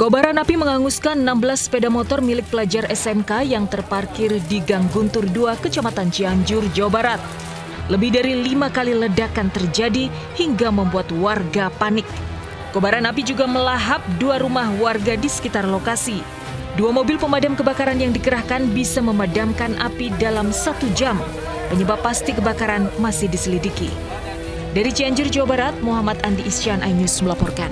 Kobaran api menghanguskan 16 sepeda motor milik pelajar SMK yang terparkir di Gang Guntur 2, Kecamatan Cianjur, Jawa Barat. Lebih dari 5 kali ledakan terjadi hingga membuat warga panik. Kobaran api juga melahap 2 rumah warga di sekitar lokasi. 2 mobil pemadam kebakaran yang dikerahkan bisa memadamkan api dalam 1 jam. Penyebab pasti kebakaran masih diselidiki. Dari Cianjur, Jawa Barat, Muhammad Andi Isyan, iNews melaporkan.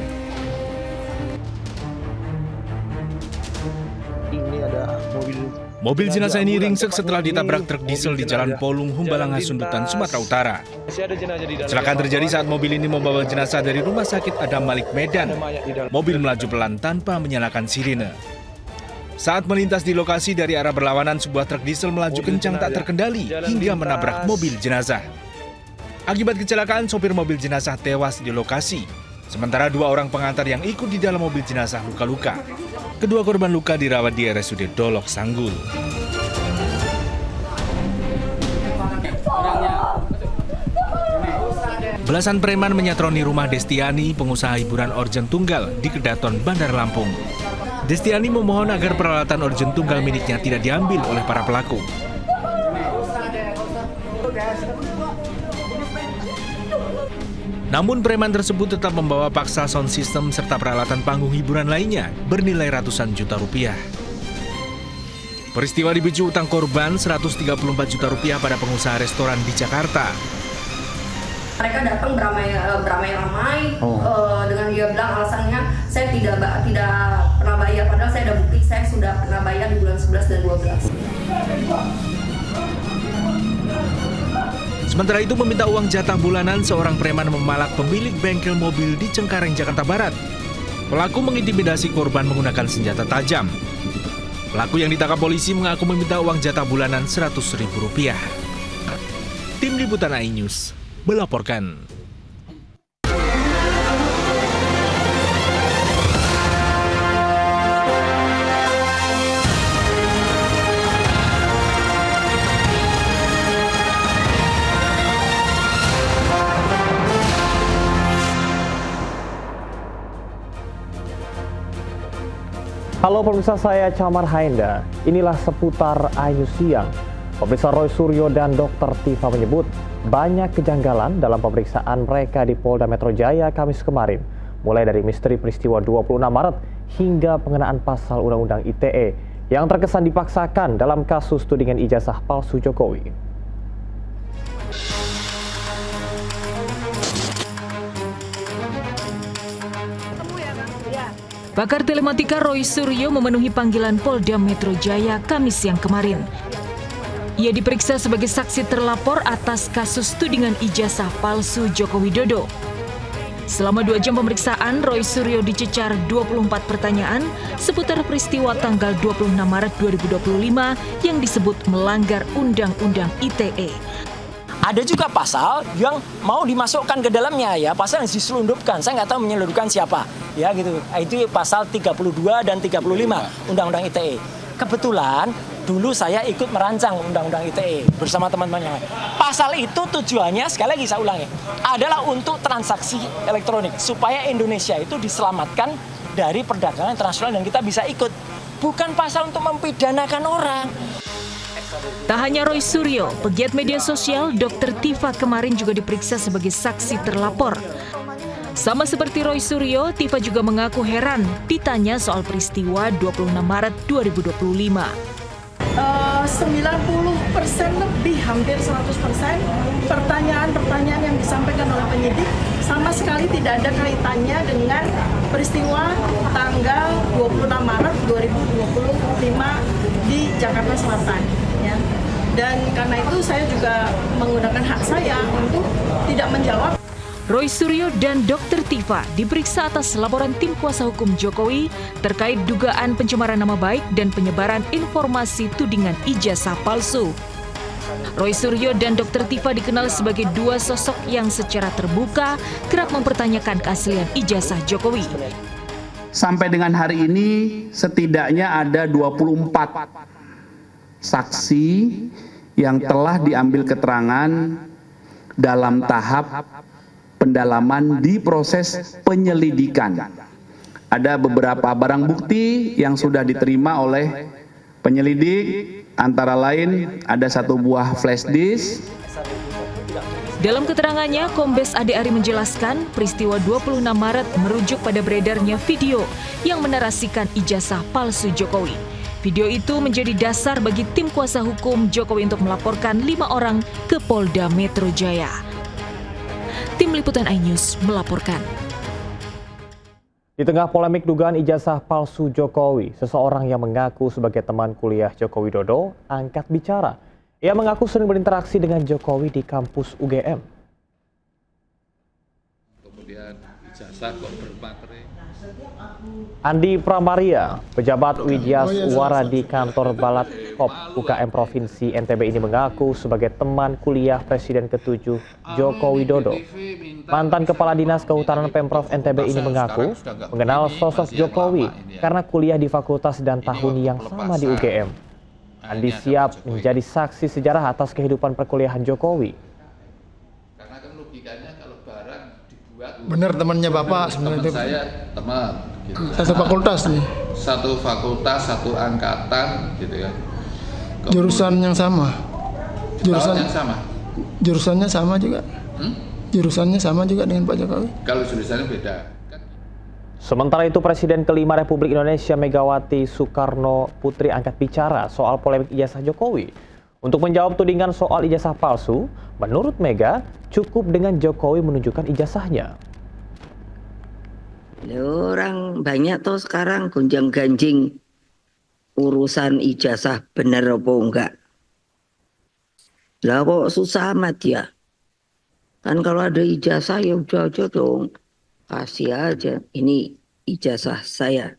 Mobil jenazah ini ringsek setelah ditabrak truk diesel di Jalan Polung, Humbalang, Hasundutan, Sumatera Utara. Kecelakaan terjadi saat mobil ini membawa jenazah dari Rumah Sakit Adam Malik, Medan. Mobil melaju pelan tanpa menyalakan sirine. Saat melintas di lokasi dari arah berlawanan, sebuah truk diesel melaju kencang tak terkendali hingga menabrak mobil jenazah. Akibat kecelakaan, sopir mobil jenazah tewas di lokasi. Sementara 2 orang pengantar yang ikut di dalam mobil jenazah luka-luka. Kedua korban luka dirawat di RSUD Dolok Sanggul. Belasan preman menyatroni rumah Destiani, pengusaha hiburan orjen tunggal di Kedaton, Bandar Lampung. Destiani memohon agar peralatan orjen tunggal miliknya tidak diambil oleh para pelaku. Namun preman tersebut tetap membawa paksa sound system serta peralatan panggung hiburan lainnya bernilai ratusan juta rupiah. Peristiwa dipicu utang korban 134 juta rupiah pada pengusaha restoran di Jakarta. Mereka datang beramai-ramai dengan dia bilang alasannya saya tidak pernah bayar, padahal saya ada bukti saya sudah pernah bayar di bulan 11 dan 12. Sementara itu meminta uang jatah bulanan, seorang preman memalak pemilik bengkel mobil di Cengkareng, Jakarta Barat. Pelaku mengintimidasi korban menggunakan senjata tajam. Pelaku yang ditangkap polisi mengaku meminta uang jatah bulanan Rp100.000. Tim Liputan iNews melaporkan. Halo pemirsa, saya Camar Haenda. Inilah seputar iNews siang. Pemirsa, Roy Suryo dan Dr. Tifa menyebut banyak kejanggalan dalam pemeriksaan mereka di Polda Metro Jaya Kamis kemarin. Mulai dari misteri peristiwa 26 Maret hingga pengenaan pasal Undang-Undang ITE yang terkesan dipaksakan dalam kasus tudingan ijazah palsu Jokowi. Pakar telematika Roy Suryo memenuhi panggilan Polda Metro Jaya Kamis siang kemarin. Ia diperiksa sebagai saksi terlapor atas kasus tudingan ijazah palsu Joko Widodo. Selama 2 jam pemeriksaan, Roy Suryo dicecar 24 pertanyaan seputar peristiwa tanggal 26 Maret 2025 yang disebut melanggar Undang-Undang ITE. Ada juga pasal yang mau dimasukkan ke dalamnya, ya, pasal yang diselundupkan. Saya nggak tahu menyelundupkan siapa, ya gitu. Itu pasal 32 dan 35 Undang-Undang ITE. Kebetulan dulu saya ikut merancang Undang-Undang ITE bersama teman-teman yang lain. Pasal itu tujuannya, sekali lagi saya ulangi, adalah untuk transaksi elektronik supaya Indonesia itu diselamatkan dari perdagangan internasional dan kita bisa ikut. Bukan pasal untuk mempidanakan orang. Tak hanya Roy Suryo, pegiat media sosial Dr. Tifa kemarin juga diperiksa sebagai saksi terlapor. Sama seperti Roy Suryo, Tifa juga mengaku heran ditanya soal peristiwa 26 Maret 2025. 90% lebih, hampir 100% pertanyaan-pertanyaan yang disampaikan oleh penyidik sama sekali tidak ada kaitannya dengan peristiwa tanggal 26 Maret 2025 di Jakarta Selatan. Ya. Dan karena itu saya juga menggunakan hak saya untuk tidak menjawab. Roy Suryo dan Dr. Tifa diperiksa atas laporan tim kuasa hukum Jokowi terkait dugaan pencemaran nama baik dan penyebaran informasi tudingan ijazah palsu. Roy Suryo dan Dr. Tifa dikenal sebagai 2 sosok yang secara terbuka kerap mempertanyakan keaslian ijazah Jokowi. Sampai dengan hari ini setidaknya ada 24 saksi yang telah diambil keterangan dalam tahap pendalaman di proses penyelidikan. Ada beberapa barang bukti yang sudah diterima oleh penyelidik, antara lain ada 1 buah flash disk. Dalam keterangannya, Kombes Ade Ari menjelaskan peristiwa 26 Maret merujuk pada beredarnya video yang menarasikan ijazah palsu Jokowi. Video itu menjadi dasar bagi tim kuasa hukum Jokowi untuk melaporkan 5 orang ke Polda Metro Jaya. Tim Liputan iNews melaporkan. Di tengah polemik dugaan ijazah palsu Jokowi, seseorang yang mengaku sebagai teman kuliah Joko Widodo angkat bicara. Ia mengaku sering berinteraksi dengan Jokowi di kampus UGM. Kemudian ijazah kok berbaterai. Andi Pramaria, pejabat Widyaswara di kantor Balatkop UKM Provinsi NTB ini mengaku sebagai teman kuliah Presiden ke-7 Joko Widodo. Mantan Kepala Dinas Kehutanan Pemprov NTB ini mengaku mengenal sosok Jokowi karena kuliah di fakultas dan tahun yang sama di UGM. Andi siap menjadi saksi sejarah atas kehidupan perkuliahan Jokowi. Karena kan logikanya kalau barang dibuat. Benar temannya Bapak sebenarnya itu. Saya teman. Gitu. Satu fakultas nih. Satu fakultas, satu angkatan, gitu ya. Kemudian, jurusan yang sama. Yang sama. Jurusannya sama juga. Jurusannya sama juga dengan Pak Jokowi. Kalau jurusannya beda. Sementara itu, Presiden kelima Republik Indonesia Megawati Soekarno Putri angkat bicara soal polemik ijazah Jokowi. Untuk menjawab tudingan soal ijazah palsu, menurut Mega cukup dengan Jokowi menunjukkan ijazahnya. Orang banyak tuh sekarang gonjang-ganjing urusan ijazah bener apa enggak. Lah kok susah amat ya. Kan kalau ada ijazah ya udah aja dong. Kasih aja, ini ijazah saya.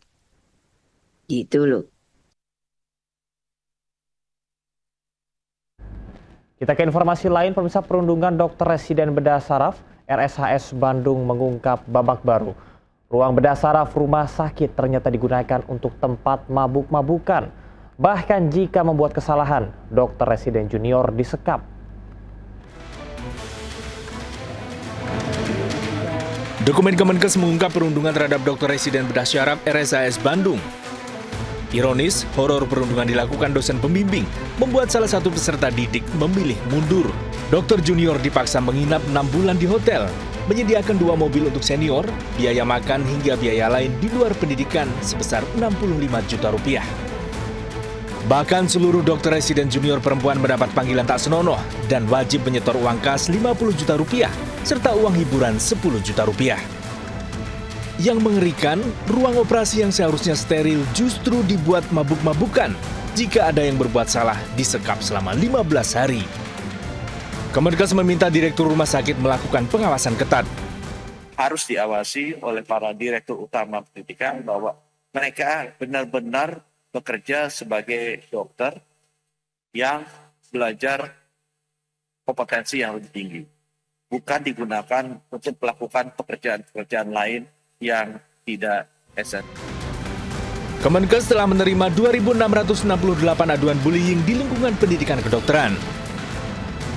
Gitu loh. Kita ke informasi lain, pemirsa. Perundungan Dokter Residen Bedah Saraf RSHS Bandung mengungkap babak baru. Ruang bedah saraf rumah sakit ternyata digunakan untuk tempat mabuk-mabukan. Bahkan jika membuat kesalahan, dokter residen junior disekap. Dokumen Kemenkes mengungkap perundungan terhadap dokter residen bedah syaraf RSHS Bandung. Ironis, horor perundungan dilakukan dosen pembimbing, membuat salah satu peserta didik memilih mundur. Dokter junior dipaksa menginap 6 bulan di hotel, menyediakan 2 mobil untuk senior, biaya makan hingga biaya lain di luar pendidikan sebesar 65 juta rupiah. Bahkan seluruh dokter residen junior perempuan mendapat panggilan tak senonoh dan wajib menyetor uang kas 50 juta rupiah serta uang hiburan 10 juta rupiah. Yang mengerikan, ruang operasi yang seharusnya steril justru dibuat mabuk-mabukan. Jika ada yang berbuat salah, disekap selama 15 hari. Kemenkes meminta direktur rumah sakit melakukan pengawasan ketat. Harus diawasi oleh para direktur utama pendidikan bahwa mereka benar-benar bekerja sebagai dokter yang belajar kompetensi yang lebih tinggi. Bukan digunakan untuk melakukan pekerjaan-pekerjaan lain yang tidak esensial. Kemenkes telah menerima 2.668 aduan bullying di lingkungan pendidikan kedokteran.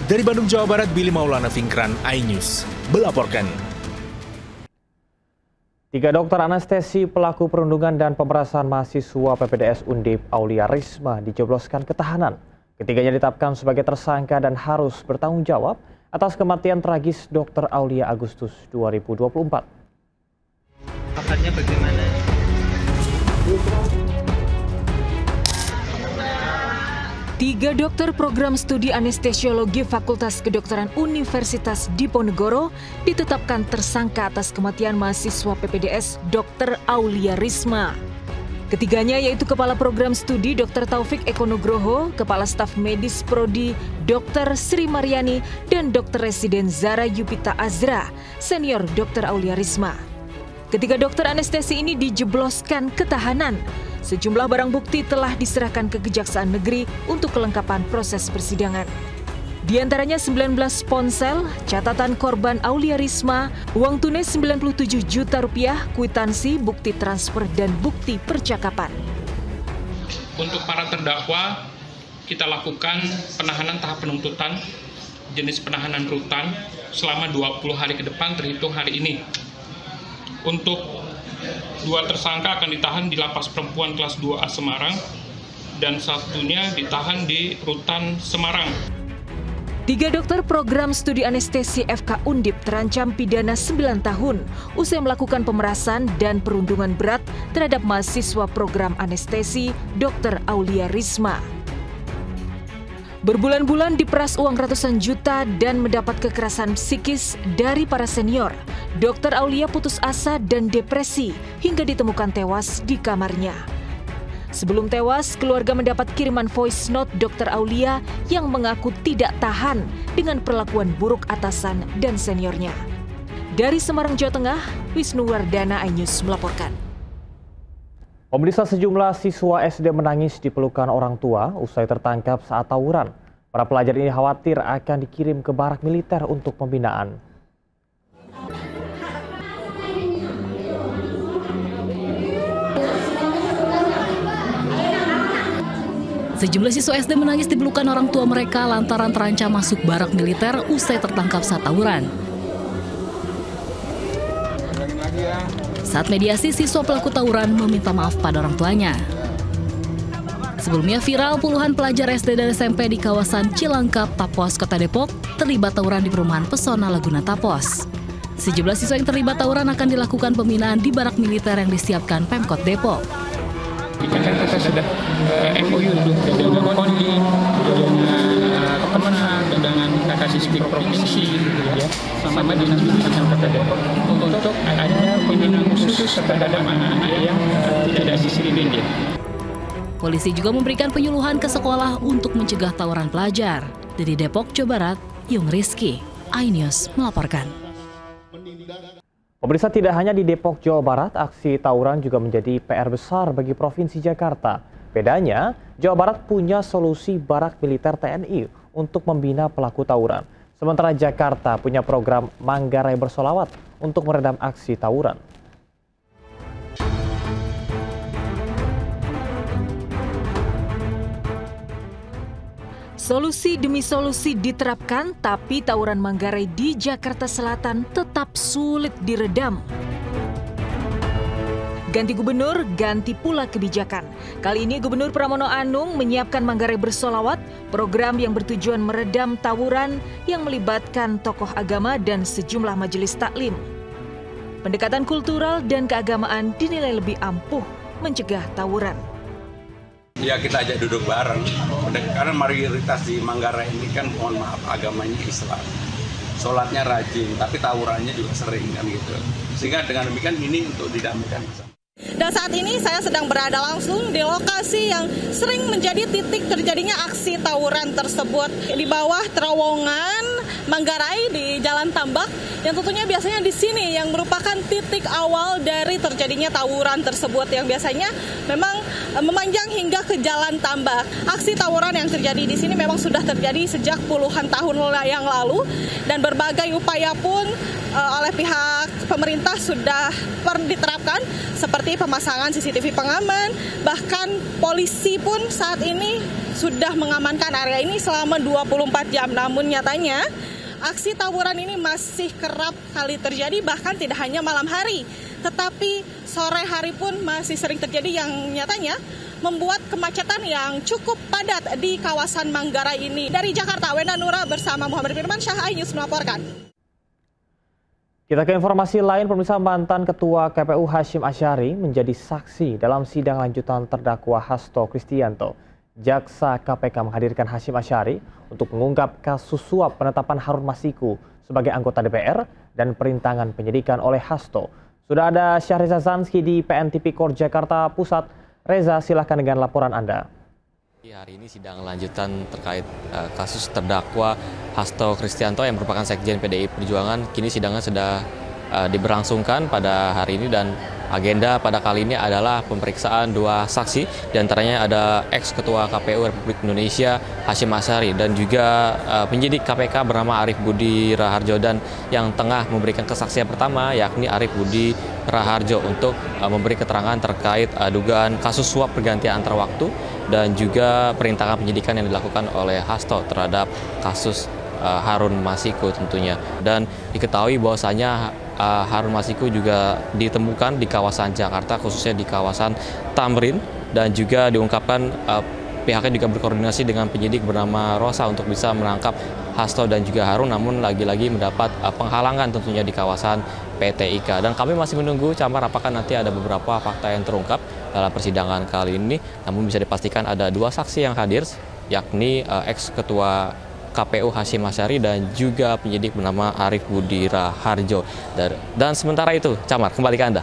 Dari Bandung, Jawa Barat, Billy Maulana Fikran, iNews melaporkan. 3 dokter anestesi pelaku perundungan dan pemerasan mahasiswa PPDS Undip Aulia Risma dijebloskan ke tahanan. Ketiganya ditetapkan sebagai tersangka dan harus bertanggung jawab atas kematian tragis Dr. Aulia Agustus 2024. Pakarnya bagaimana? Tiga dokter program studi anestesiologi Fakultas Kedokteran Universitas Diponegoro ditetapkan tersangka atas kematian mahasiswa PPDS Dr. Aulia Risma. Ketiganya yaitu Kepala Program Studi Dr. Taufik Eko Nugroho, Kepala Staf Medis Prodi Dr. Sri Maryani, dan Dr. Residen Zara Yupita Azra, senior Dr. Aulia Risma. Ketiga dokter anestesi ini dijebloskan ke tahanan. Sejumlah barang bukti telah diserahkan ke Kejaksaan Negeri untuk kelengkapan proses persidangan. Di antaranya 19 ponsel, catatan korban Aulia Risma, uang tunai 97 juta rupiah, kwitansi, bukti transfer, dan bukti percakapan. Untuk para terdakwa, kita lakukan penahanan tahap penuntutan, jenis penahanan rutan, selama 20 hari ke depan terhitung hari ini. Untuk 2 tersangka akan ditahan di Lapas Perempuan kelas 2A Semarang dan satunya ditahan di Rutan Semarang. 3 dokter program studi anestesi FK Undip terancam pidana 9 tahun usai melakukan pemerasan dan perundungan berat terhadap mahasiswa program anestesi Dr. Aulia Risma. Berbulan-bulan diperas uang ratusan juta dan mendapat kekerasan psikis dari para senior, Dr. Aulia putus asa dan depresi hingga ditemukan tewas di kamarnya. Sebelum tewas, keluarga mendapat kiriman voice note Dr. Aulia yang mengaku tidak tahan dengan perlakuan buruk atasan dan seniornya. Dari Semarang, Jawa Tengah, Wisnu Wardana, iNews melaporkan. Pemirsa, sejumlah siswa SD menangis di pelukan orang tua usai tertangkap saat tawuran. Para pelajar ini khawatir akan dikirim ke barak militer untuk pembinaan. Sejumlah siswa SD menangis di pelukan orang tua mereka lantaran terancam masuk barak militer usai tertangkap saat tawuran. Saat mediasi, siswa pelaku tawuran meminta maaf pada orang tuanya. Sebelumnya viral puluhan pelajar SD dan SMP di kawasan Cilangkap, Tapos, Kota Depok terlibat tawuran di perumahan Pesona Laguna Tapos. Sejumlah siswa yang terlibat tawuran akan dilakukan pembinaan di barak militer yang disiapkan Pemkot Depok. Kita sudah MOU dengan KONI, dengan Kemenang, dengan Kakasisdik Provinsi, sama Dinas Pendidikan Kota Depok untuk ada pembinaan khusus terhadap anak-anak yang tidak disiplin. Polisi juga memberikan penyuluhan ke sekolah untuk mencegah tawuran pelajar. Dari Depok, Jawa Barat, Yung Rizky, iNews melaporkan. Pemirsa, tidak hanya di Depok, Jawa Barat, aksi tawuran juga menjadi PR besar bagi Provinsi Jakarta. Bedanya, Jawa Barat punya solusi barak militer TNI untuk membina pelaku tawuran. Sementara Jakarta punya program Manggarai Bersolawat untuk meredam aksi tawuran. Solusi demi solusi diterapkan, tapi tawuran Manggarai di Jakarta Selatan tetap sulit diredam. Ganti gubernur, ganti pula kebijakan. Kali ini Gubernur Pramono Anung menyiapkan Manggarai Bersolawat, program yang bertujuan meredam tawuran yang melibatkan tokoh agama dan sejumlah majelis taklim. Pendekatan kultural dan keagamaan dinilai lebih ampuh mencegah tawuran. Ya, kita ajak duduk bareng, karena mayoritas di Manggarai ini kan, mohon maaf, agamanya Islam. Sholatnya rajin, tapi tawurannya juga sering kan gitu. Sehingga dengan demikian ini untuk didamaikan. Dan saat ini saya sedang berada langsung di lokasi yang sering menjadi titik terjadinya aksi tawuran tersebut. Di bawah terowongan Manggarai di Jalan Tambak, yang tentunya biasanya di sini yang merupakan titik awal dari terjadinya tawuran tersebut, yang biasanya memang memanjang hingga ke Jalan Tambak. Aksi tawuran yang terjadi di sini memang sudah terjadi sejak puluhan tahun yang lalu, dan berbagai upaya pun oleh pihak pemerintah sudah diterapkan, seperti pemasangan CCTV pengaman, bahkan polisi pun saat ini sudah mengamankan area ini selama 24 jam. Namun nyatanya aksi tawuran ini masih kerap kali terjadi, bahkan tidak hanya malam hari, tetapi sore hari pun masih sering terjadi, yang nyatanya membuat kemacetan yang cukup padat di kawasan Manggarai ini. Dari Jakarta, Wenda Nura bersama Muhammad Firmansyah, iNews melaporkan. Kita ke informasi lain, pemirsa. Mantan Ketua KPU Hashim Asyari menjadi saksi dalam sidang lanjutan terdakwa Hasto Kristianto. Jaksa KPK menghadirkan Hashim Asyari untuk mengungkap kasus suap penetapan Harun Masiku sebagai anggota DPR dan perintangan penyidikan oleh Hasto. Sudah ada Syahriza Zanski di PN Tipikor Jakarta Pusat. Reza, silahkan dengan laporan Anda. Hari ini sidang lanjutan terkait kasus terdakwa Hasto Kristianto yang merupakan Sekjen PDI Perjuangan. Kini sidangnya sudah diberlangsungkan pada hari ini, dan agenda pada kali ini adalah pemeriksaan 2 saksi, diantaranya ada ex-ketua KPU Republik Indonesia Hashim Asyari dan juga penyidik KPK bernama Arief Budi Raharjo, dan yang tengah memberikan kesaksian pertama yakni Arief Budi Raharjo untuk memberi keterangan terkait dugaan kasus suap pergantian antar waktu dan juga perintangan penyidikan yang dilakukan oleh Hasto terhadap kasus Harun Masiku tentunya. Dan diketahui bahwasanya Harun Masiku juga ditemukan di kawasan Jakarta, khususnya di kawasan Tamrin, dan juga diungkapkan pihaknya juga berkoordinasi dengan penyidik bernama Rosa untuk bisa menangkap Hasto dan juga Harun, namun lagi-lagi mendapat penghalangan tentunya di kawasan PT IKA. Dan kami masih menunggu, Camar, apakah nanti ada beberapa fakta yang terungkap dalam persidangan kali ini. Namun bisa dipastikan ada 2 saksi yang hadir, yakni ex-ketua KPU Hasyim Asyari dan juga penyidik bernama Arief Budi Raharjo. Dan sementara itu, Camar, kembali ke Anda.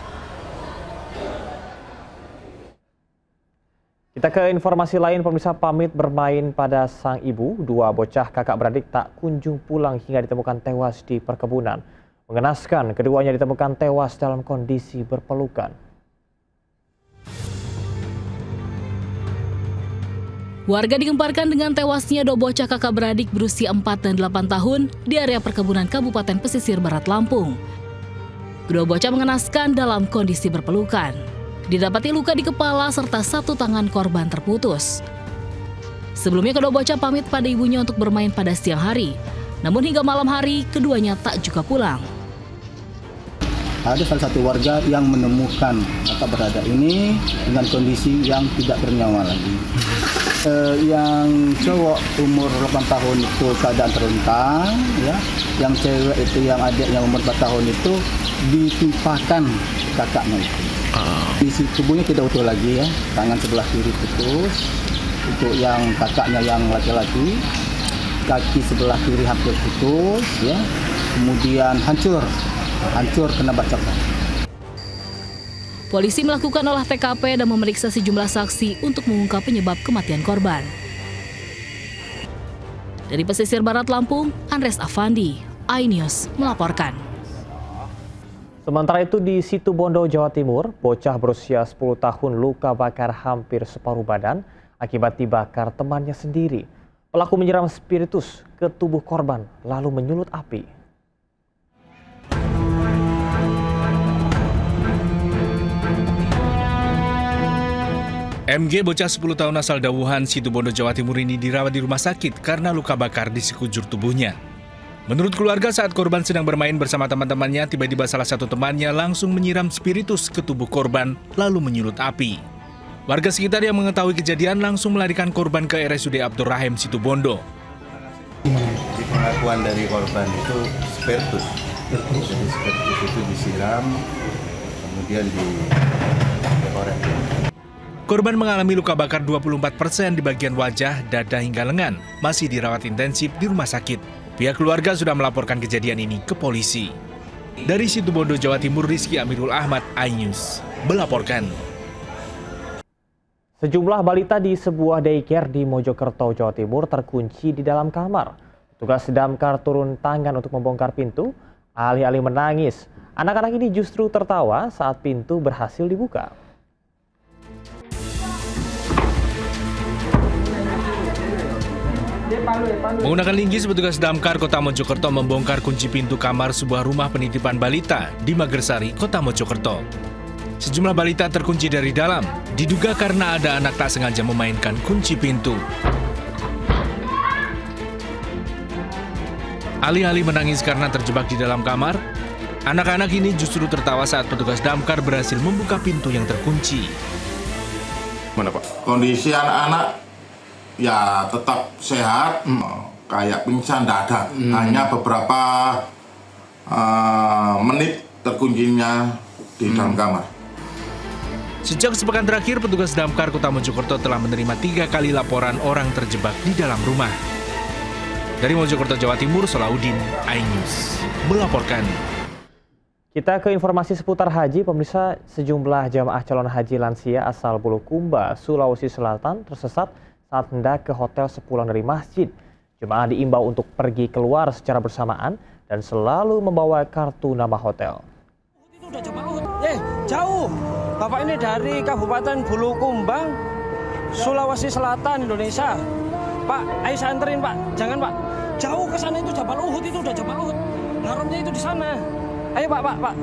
Kita ke informasi lain, pemirsa. Pamit bermain pada sang ibu, 2 bocah kakak beradik tak kunjung pulang hingga ditemukan tewas di perkebunan. Mengenaskan, keduanya ditemukan tewas dalam kondisi berpelukan. Warga digemparkan dengan tewasnya 2 bocah kakak beradik berusia 4 dan 8 tahun di area perkebunan Kabupaten Pesisir Barat Lampung. Kedua bocah mengenaskan dalam kondisi berpelukan. Didapati luka di kepala serta 1 tangan korban terputus. Sebelumnya kedua bocah pamit pada ibunya untuk bermain pada siang hari. Namun hingga malam hari keduanya tak juga pulang. Ada salah satu warga yang menemukan kakak beradik ini dengan kondisi yang tidak bernyawa lagi. Yang cowok umur 8 tahun itu keadaan terlentang, ya. Yang cewek itu, yang adik yang umur 4 tahun itu ditimpakan kakaknya itu. Isi tubuhnya tidak utuh lagi, ya. Tangan sebelah kiri putus, untuk yang kakaknya yang laki-laki, kaki sebelah kiri hampir putus, ya. Kemudian hancur kena bacokan. Polisi melakukan olah TKP dan memeriksa sejumlah saksi untuk mengungkap penyebab kematian korban. Dari Pesisir Barat Lampung, Andres Afandi, iNews melaporkan. Sementara itu di Situbondo, Jawa Timur, bocah berusia 10 tahun luka bakar hampir separuh badan akibat dibakar temannya sendiri. Pelaku menyiram spiritus ke tubuh korban lalu menyulut api. MG, bocah 10 tahun asal Dawuhan, Situbondo, Jawa Timur ini dirawat di rumah sakit karena luka bakar di sekujur tubuhnya. Menurut keluarga, saat korban sedang bermain bersama teman-temannya, tiba-tiba salah satu temannya langsung menyiram spiritus ke tubuh korban lalu menyulut api. Warga sekitar yang mengetahui kejadian langsung melarikan korban ke RSUD Abdur Rahim, Situbondo. Di pengakuan dari korban itu spiritus. Jadi spiritus itu disiram, kemudian dikorek. Korban mengalami luka bakar 24% di bagian wajah, dada hingga lengan, masih dirawat intensif di rumah sakit. Pihak keluarga sudah melaporkan kejadian ini ke polisi. Dari Situbondo, Jawa Timur, Rizky Amirul Ahmad, iNews melaporkan. Sejumlah balita di sebuah daycare di Mojokerto, Jawa Timur terkunci di dalam kamar. Petugas damkar turun tangan untuk membongkar pintu, alih-alih menangis. Anak-anak ini justru tertawa saat pintu berhasil dibuka. Menggunakan linggis, petugas damkar Kota Mojokerto membongkar kunci pintu kamar sebuah rumah penitipan balita di Magersari, Kota Mojokerto. Sejumlah balita terkunci dari dalam, diduga karena ada anak tak sengaja memainkan kunci pintu. Alih-alih menangis karena terjebak di dalam kamar, anak-anak ini justru tertawa saat petugas damkar berhasil membuka pintu yang terkunci. Mana Pak? Kondisi anak-anak ya tetap sehat, kayak pingsan dada, hanya beberapa menit terkuncinya di dalam kamar. Sejak sepekan terakhir, petugas damkar Kota Mojokerto telah menerima 3 kali laporan orang terjebak di dalam rumah. Dari Mojokerto, Jawa Timur, Solahuddin, iNews melaporkan. Kita ke informasi seputar haji, pemirsa. Sejumlah jamaah calon haji lansia asal Bulukumba, Sulawesi Selatan tersesat saat hendak ke hotel sepulang dari masjid. Jemaah diimbau untuk pergi keluar secara bersamaan dan selalu membawa kartu nama hotel. Jauh. Bapak ini dari Kabupaten Bulukumbang, Sulawesi Selatan, Indonesia. Pak, ayo saya anterin Pak. Jangan Pak. Jauh ke sana, itu Jabal Uhud, itu udah Jabal Uhud. Haramnya itu di sana. Ayo Pak.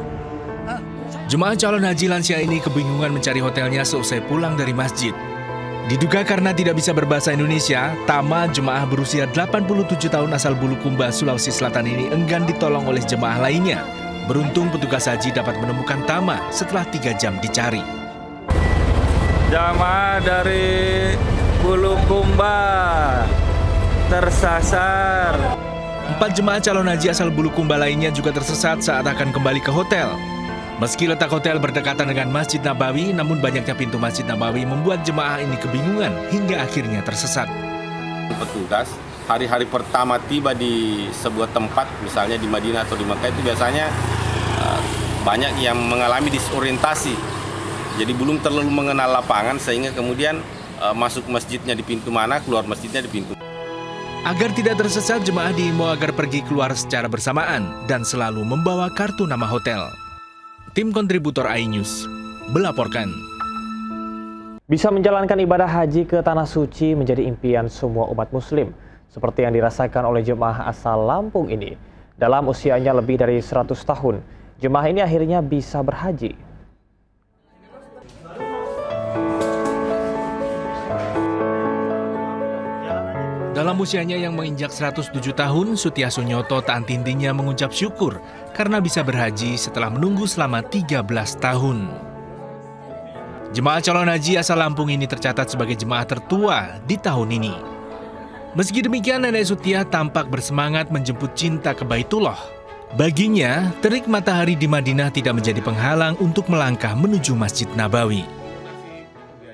Jemaah calon haji lansia ini kebingungan mencari hotelnya seusai pulang dari masjid. Diduga karena tidak bisa berbahasa Indonesia, Tama, jemaah berusia 87 tahun asal Bulukumba, Sulawesi Selatan ini enggan ditolong oleh jemaah lainnya. Beruntung petugas haji dapat menemukan Tama setelah 3 jam dicari. Jamaah dari Bulukumba tersasar. 4 jemaah calon haji asal Bulukumba lainnya juga tersesat saat akan kembali ke hotel. Meski letak hotel berdekatan dengan Masjid Nabawi, namun banyaknya pintu Masjid Nabawi membuat jemaah ini kebingungan hingga akhirnya tersesat. Petugas hari-hari pertama tiba di sebuah tempat, misalnya di Madinah atau di Mekah, itu biasanya banyak yang mengalami disorientasi. Jadi belum terlalu mengenal lapangan sehingga kemudian masuk masjidnya di pintu mana, keluar masjidnya di pintu. Agar tidak tersesat, jemaah diimbau agar pergi keluar secara bersamaan dan selalu membawa kartu nama hotel. Tim kontributor iNews melaporkan. Bisa menjalankan ibadah haji ke Tanah Suci menjadi impian semua umat muslim, seperti yang dirasakan oleh jemaah asal Lampung ini. Dalam usianya lebih dari 100 tahun, jemaah ini akhirnya bisa berhaji. Dalam usianya yang menginjak 107 tahun, Sutia Sunyoto tak henti-hentinya mengucap syukur karena bisa berhaji setelah menunggu selama 13 tahun. Jemaah calon haji asal Lampung ini tercatat sebagai jemaah tertua di tahun ini. Meski demikian, Nenek Sutia tampak bersemangat menjemput cinta ke Baitullah. Baginya, terik matahari di Madinah tidak menjadi penghalang untuk melangkah menuju Masjid Nabawi.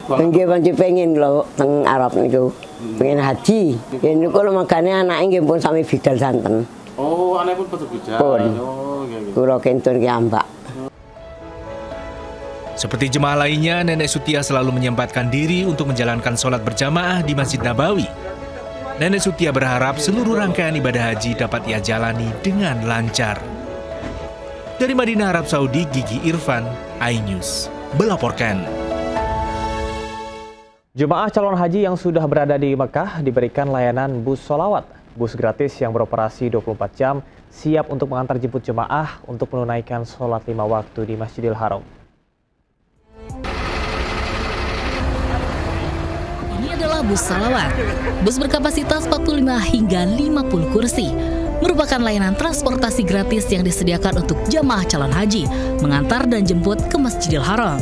Nggih pengen lho teng Arab niku. Pengen haji. Ini kalau makanya anaknya nggih pun sami bidal santen. Oh, anak pun betul bidal. Pun. Oh, nggih. Kula kentun ki ambak. Seperti jemaah lainnya, Nenek Sutia selalu menyempatkan diri untuk menjalankan sholat berjamaah di Masjid Nabawi. Nenek Sutia berharap seluruh rangkaian ibadah haji dapat ia jalani dengan lancar. Dari Madinah, Arab Saudi, Gigi Irfan, iNews melaporkan. Jemaah calon haji yang sudah berada di Mekah diberikan layanan bus sholawat. Bus gratis yang beroperasi 24 jam siap untuk mengantar jemput jemaah untuk menunaikan sholat 5 waktu di Masjidil Haram. Ini adalah bus sholawat. Bus berkapasitas 45 hingga 50 kursi. Merupakan layanan transportasi gratis yang disediakan untuk jemaah calon haji mengantar dan jemput ke Masjidil Haram.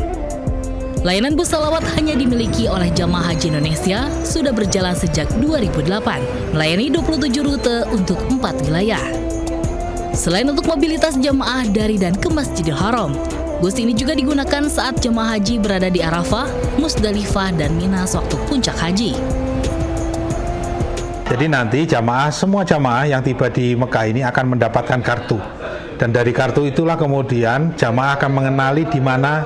Layanan bus sholawat hanya dimiliki oleh jamaah haji Indonesia, sudah berjalan sejak 2008, melayani 27 rute untuk 4 wilayah. Selain untuk mobilitas jamaah dari dan ke Masjidil Haram, bus ini juga digunakan saat jamaah haji berada di Arafah, Musdalifah, dan Mina sewaktu puncak haji. Jadi nanti semua jamaah yang tiba di Mekah ini akan mendapatkan kartu. Dan dari kartu itulah kemudian jamaah akan mengenali di mana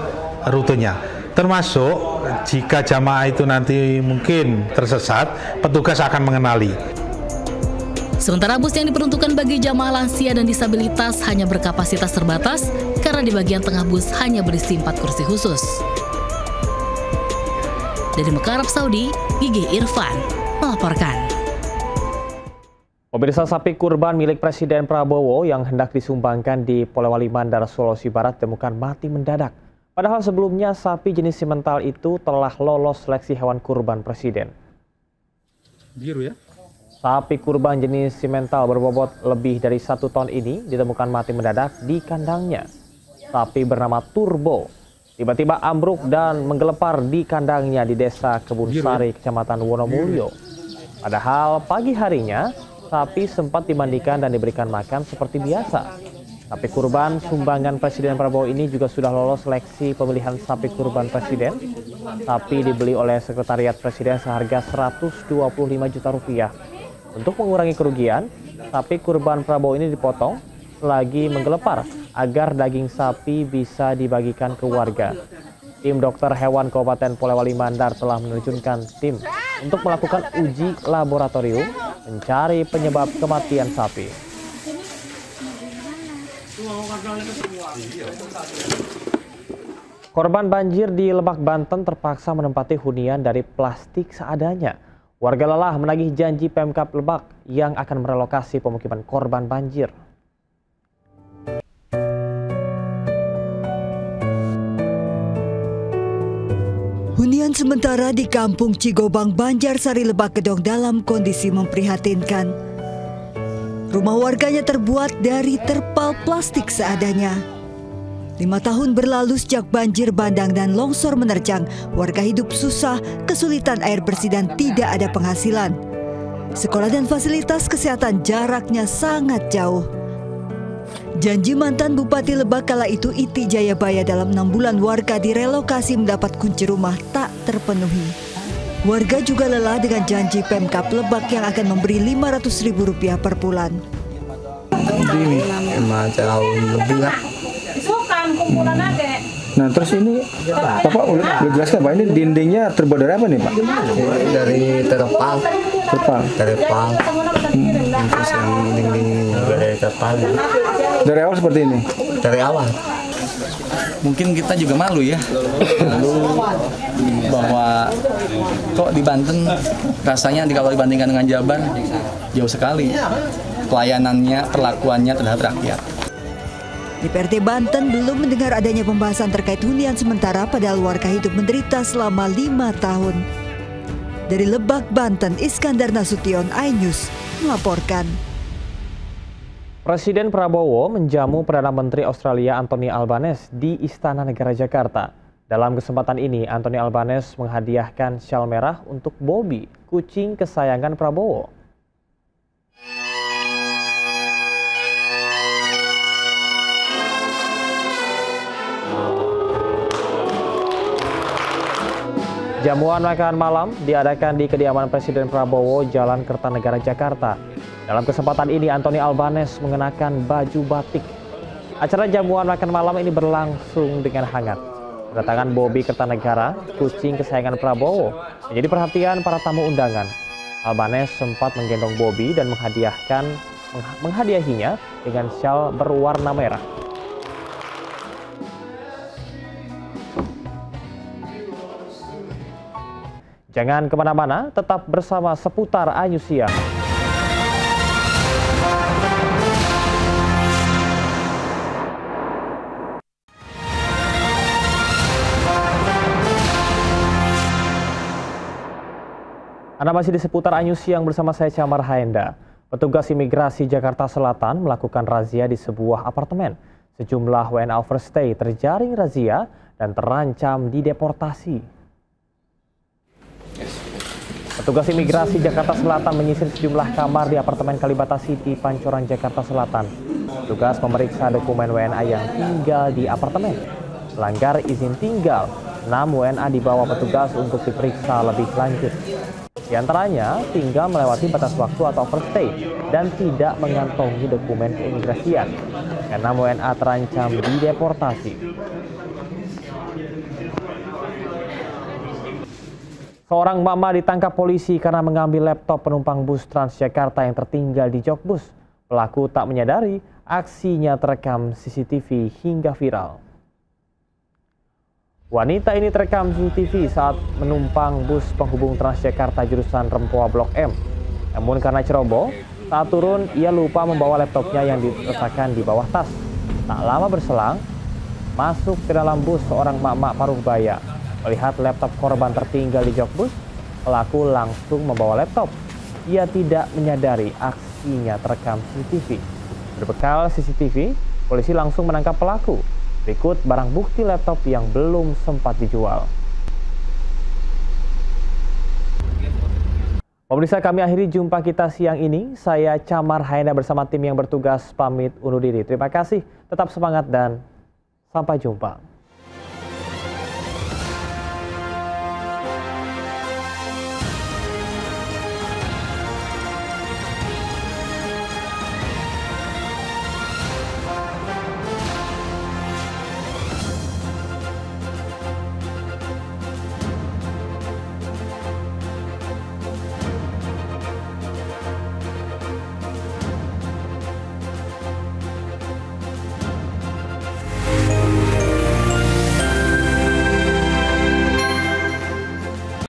rutenya. Termasuk jika jamaah itu nanti mungkin tersesat, petugas akan mengenali. Sementara bus yang diperuntukkan bagi jamaah lansia dan disabilitas hanya berkapasitas terbatas karena di bagian tengah bus hanya berisi 4 kursi khusus. Dari Mekah, Arab Saudi, Gigi Irfan melaporkan. Pemirsa, sapi kurban milik Presiden Prabowo yang hendak disumbangkan di Polewali Mandar, Sulawesi Barat ditemukan mati mendadak. Padahal sebelumnya sapi jenis simental itu telah lolos seleksi hewan kurban Presiden. Biru ya? Sapi kurban jenis simental berbobot lebih dari 1 ton ini ditemukan mati mendadak di kandangnya. Sapi bernama Turbo tiba-tiba ambruk dan menggelepar di kandangnya di Desa Kebun Sari, Kecamatan Wonomulyo. Padahal pagi harinya sapi sempat dimandikan dan diberikan makan seperti biasa. Sapi kurban sumbangan Presiden Prabowo ini juga sudah lolos seleksi pemilihan sapi kurban Presiden. Sapi dibeli oleh Sekretariat Presiden seharga Rp125 juta. Untuk mengurangi kerugian, sapi kurban Prabowo ini dipotong selagi menggelepar agar daging sapi bisa dibagikan ke warga. Tim dokter hewan Kabupaten Polewali Mandar telah menerjunkan tim untuk melakukan uji laboratorium mencari penyebab kematian sapi. Korban banjir di Lebak, Banten terpaksa menempati hunian dari plastik seadanya. Warga lelah menagih janji Pemkab Lebak yang akan merelokasi pemukiman korban banjir. Hunian sementara di Kampung Cigobang, Banjarsari, Lebak Gedong dalam kondisi memprihatinkan. Rumah warganya terbuat dari terpal plastik seadanya. 5 tahun berlalu sejak banjir bandang dan longsor menerjang, warga hidup susah, kesulitan air bersih dan tidak ada penghasilan. Sekolah dan fasilitas kesehatan jaraknya sangat jauh. Janji mantan Bupati Lebak kala itu Iti Jayabaya dalam 6 bulan warga direlokasi mendapat kunci rumah tak terpenuhi. Warga juga lelah dengan janji Pemkab Lebak yang akan memberi Rp500.000 per bulan. Ini 5 tahun lebih lah. Nah terus ini Bapak boleh jelaskan Pak, ini dindingnya terbuat dari apa nih Pak? Dari terpal. Terpal. Terus yang dinding dari terpal. Dari awal seperti ini? Dari awal. Mungkin kita juga malu ya, malu bahwa kok di Banten rasanya kalau dibandingkan dengan Jabar jauh sekali pelayanannya, perlakuannya terhadap rakyat. DPRD Banten belum mendengar adanya pembahasan terkait hunian sementara padahal warga hidup menderita selama 5 tahun. Dari Lebak, Banten, Iskandar Nasution, iNews melaporkan. Presiden Prabowo menjamu Perdana Menteri Australia Anthony Albanese di Istana Negara Jakarta. Dalam kesempatan ini, Anthony Albanese menghadiahkan syal merah untuk Bobby, kucing kesayangan Prabowo. Jamuan makan malam diadakan di kediaman Presiden Prabowo, Jalan Kertanegara, Jakarta. Dalam kesempatan ini, Anthony Albanese mengenakan baju batik. Acara jamuan makan malam ini berlangsung dengan hangat. Kedatangan Bobby Kertanegara, kucing kesayangan Prabowo, menjadi perhatian para tamu undangan. Albanese sempat menggendong Bobby dan menghadiahinya dengan syal berwarna merah. Jangan kemana-mana, tetap bersama Seputar iNews Siang. Anda masih di Seputar iNews Siang bersama saya Chamar Haenda. Petugas imigrasi Jakarta Selatan melakukan razia di sebuah apartemen. Sejumlah WNA overstay terjaring razia dan terancam dideportasi. Petugas imigrasi Jakarta Selatan menyisir sejumlah kamar di apartemen Kalibata City, Pancoran, Jakarta Selatan. Petugas memeriksa dokumen WNA yang tinggal di apartemen. Melanggar izin tinggal, 6 WNA dibawa petugas untuk diperiksa lebih lanjut. Di antaranya tinggal melewati batas waktu atau overstay dan tidak mengantongi dokumen keimigrasian. 6 WNA terancam dideportasi. Seorang mama ditangkap polisi karena mengambil laptop penumpang bus Transjakarta yang tertinggal di jok bus. Pelaku tak menyadari aksinya terekam CCTV hingga viral. Wanita ini terekam CCTV saat menumpang bus penghubung Transjakarta jurusan Rempoa Blok M. Namun karena ceroboh, saat turun ia lupa membawa laptopnya yang diletakkan di bawah tas. Tak lama berselang, masuk ke dalam bus seorang mak-mak paruh baya. Melihat laptop korban tertinggal di jok bus, pelaku langsung membawa laptop. Ia tidak menyadari aksinya terekam CCTV. Berbekal CCTV, polisi langsung menangkap pelaku. Berikut barang bukti laptop yang belum sempat dijual. Pemirsa, kami akhiri jumpa kita siang ini. Saya Chamar Haenda bersama tim yang bertugas pamit undur diri. Terima kasih, tetap semangat dan sampai jumpa.